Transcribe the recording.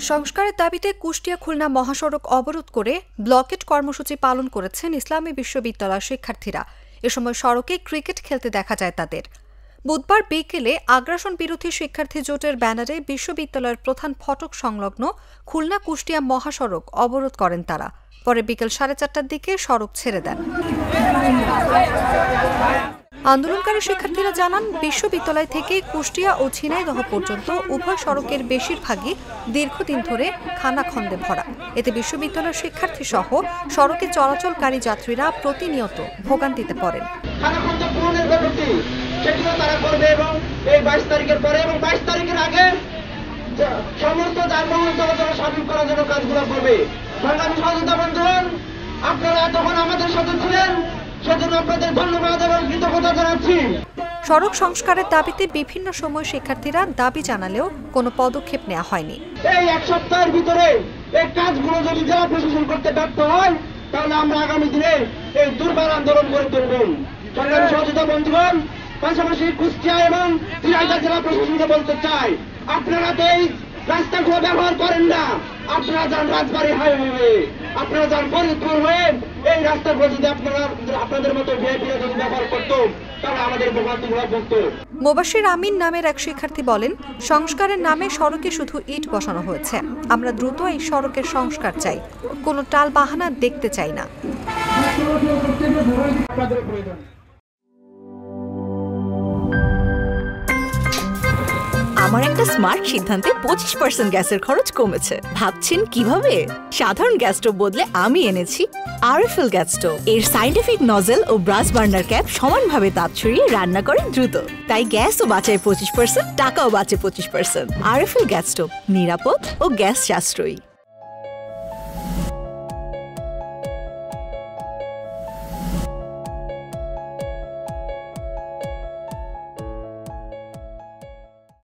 সংস্কারের দাবিতে কুষ্টিয়া খুলনা মহাসড়ক অবরোধ করে ব্লকেট কর্মসূচি পালন করেছেন ইসলামী বিশ্ববিদ্যালয়ের শিক্ষার্থীরা। এ সময় সড়কে ক্রিকেট খেলতে দেখা যায় তাদের। বুধবার বিকেলে আগ্রাসন বিরোধী শিক্ষার্থী জোটের ব্যানারে বিশ্ববিদ্যালয়ের প্রধান ফটক সংলগ্ন খুলনা কুষ্টিয়া মহাসড়ক অবরোধ করেন তারা। পরে বিকেল 4:30টার দিকে সড়ক ছেড়ে দেন। আন্দোলনকারী শিক্ষার্থীরা জানান, বিশ্ববিদ্যালয় থেকে কুষ্টিয়া ও ঝিনাইদহ পর্যন্ত উভয় সড়কের বেশিরভাগই দীর্ঘদিন ধরে খানাখন্দে ভরা। এতে বিশ্ববিদ্যালয়ের শিক্ষার্থী সহ সড়কে চলাচলকারী যাত্রীরা প্রতিনিয়ত ভোগান্তিতে পড়েন। তারা করবে এবং এই 22 তারিখের পরে এবং 22 তারিখের আগে সমস্ত যানবাহন চলাচল স্বাভাবিক করার জন্য কাজগুলো করবে। সংগ্রামী সহযোগিতা বন্ধুগণ, আপনারা এতক্ষণ আমাদের সাথে ছিলেন, সেজন্য আপনাদের ধন্যবাদ এবং কৃতজ্ঞতা জানাচ্ছি। সড়ক সংস্কারের দাবিতে বিভিন্ন সময় শিক্ষার্থীরা দাবি জানালেও কোনো পদক্ষেপ নেওয়া হয়নি। এই এক সপ্তাহের ভিতরে এই কাজগুলো যদি জেলা প্রশাসন করতে ব্যর্থ হয়, তাহলে আমরা আগামী দিনে এই দুর্বার আন্দোলন করে তুলব। সংগ্রামী সহযোগিতা বন্ধুগণ, পাশাপাশি কুষ্টিয়া এবং ঝিনাইদহ জেলা প্রশাসনকে বলতে চাই, আপনারা তো এই রাস্তাগুলো ব্যবহার করেন না, আপনারা যান রাজবাড়ী হাইওয়ে, আপনারা যান ফরিদপুর হয়ে এই রাস্তাগুলো যদি আপনাদের মতো ভিআইপিরা যদি ব্যবহার করতো, তাহলে আমাদের ভোগান্তিগুলো ভুগত। মোবাশির আমিন নামের এক শিক্ষার্থী বলেন, সংস্কারের নামে সড়কে শুধু ইট বসানো হয়েছে। আমরা দ্রুত এই সড়কের সংস্কার চাই, কোনো টাল বাহানা দেখতে চাই না। আমার একটা স্মার্ট সিদ্ধান্তে 25% গ্যাসের খরচ কমেছে। ভাবছেন কিভাবে? সাধারণ গ্যাস স্টোভ বদলে আমি এনেছি আরএফএল গ্যাস স্টোভ। এর সাইন্টিফিক নজল ও ব্রাস বার্নার ক্যাপ সমানভাবে তাপ ছড়িয়ে রান্না করে দ্রুত। তাই গ্যাসও বাঁচায় 25%, টাকাও বাঁচে 25%। আরএফএল গ্যাস স্টোভ নিরাপদ ও গ্যাস সাশ্রয়ী।